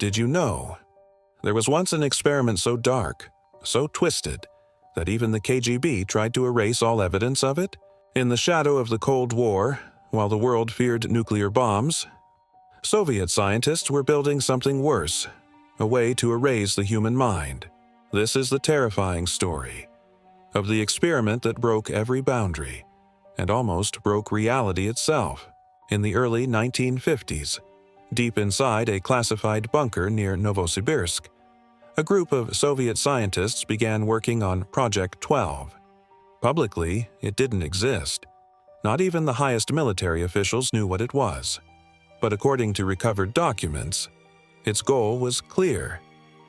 Did you know? There was once an experiment so dark, so twisted, that even the KGB tried to erase all evidence of it? In the shadow of the Cold War, while the world feared nuclear bombs, Soviet scientists were building something worse, a way to erase the human mind. This is the terrifying story of the experiment that broke every boundary and almost broke reality itself. In the early 1950s, deep inside a classified bunker near Novosibirsk, a group of Soviet scientists began working on Project 12. Publicly, it didn't exist. Not even the highest military officials knew what it was. But according to recovered documents, its goal was clear: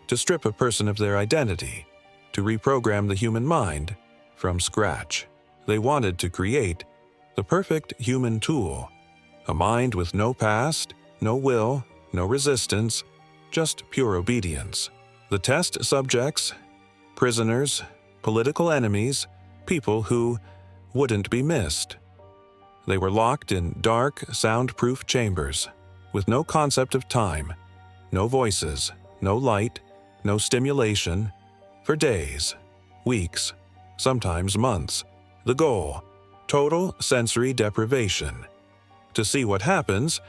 to strip a person of their identity, to reprogram the human mind from scratch. They wanted to create the perfect human tool, a mind with no past, no will, no resistance, just pure obedience. The test subjects, prisoners, political enemies, people who wouldn't be missed. They were locked in dark, soundproof chambers, with no concept of time, no voices, no light, no stimulation, for days, weeks, sometimes months. The goal: total sensory deprivation. To see what happens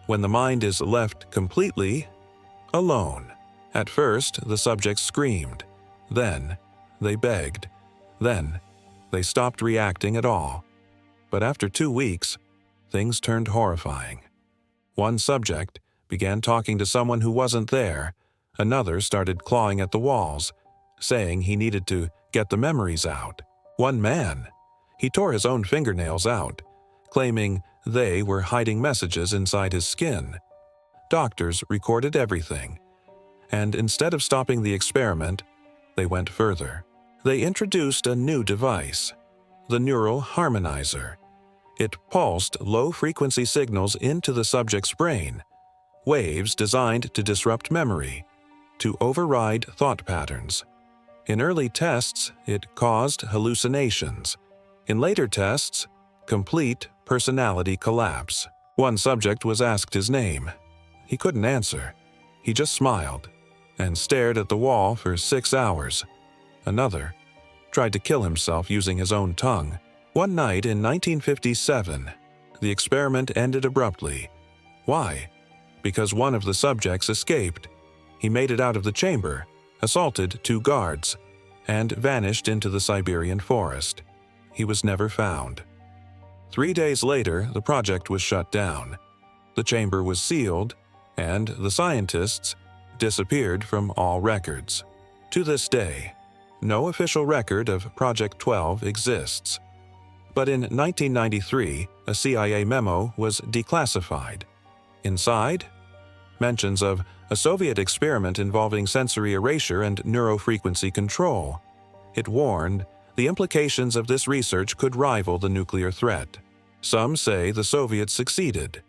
when the mind is left completely alone. At first, the subjects screamed. Then, they begged. Then, they stopped reacting at all. But after 2 weeks, things turned horrifying. One subject began talking to someone who wasn't there. Another started clawing at the walls, saying he needed to get the memories out. One man, he tore his own fingernails out, claiming they were hiding messages inside his skin. Doctors recorded everything, and instead of stopping the experiment, they went further. They introduced a new device, the neural harmonizer. It pulsed low-frequency signals into the subject's brain, waves designed to disrupt memory, to override thought patterns. In early tests, it caused hallucinations. In later tests, complete personality collapse. One subject was asked his name. He couldn't answer. He just smiled and stared at the wall for 6 hours. Another tried to kill himself using his own tongue. One night in 1957, the experiment ended abruptly. Why? Because one of the subjects escaped. He made it out of the chamber, assaulted 2 guards, and vanished into the Siberian forest. He was never found. 3 days later, the project was shut down. The chamber was sealed, and the scientists disappeared from all records. To this day, no official record of Project 12 exists. But in 1993, a CIA memo was declassified. Inside, mentions of a Soviet experiment involving sensory erasure and neurofrequency control. It warned the implications of this research could rival the nuclear threat. Some say the Soviets succeeded,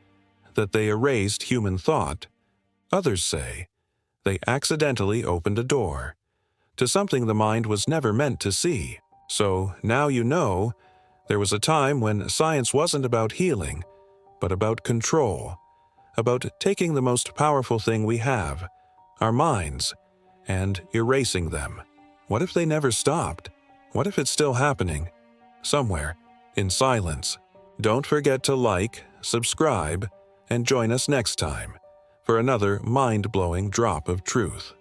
that they erased human thought. Others say they accidentally opened a door to something the mind was never meant to see. So now you know, there was a time when science wasn't about healing, but about control, about taking the most powerful thing we have, our minds, and erasing them. What if they never stopped? What if it's still happening? Somewhere, in silence. Don't forget to like, subscribe, and join us next time for another mind-blowing drop of truth.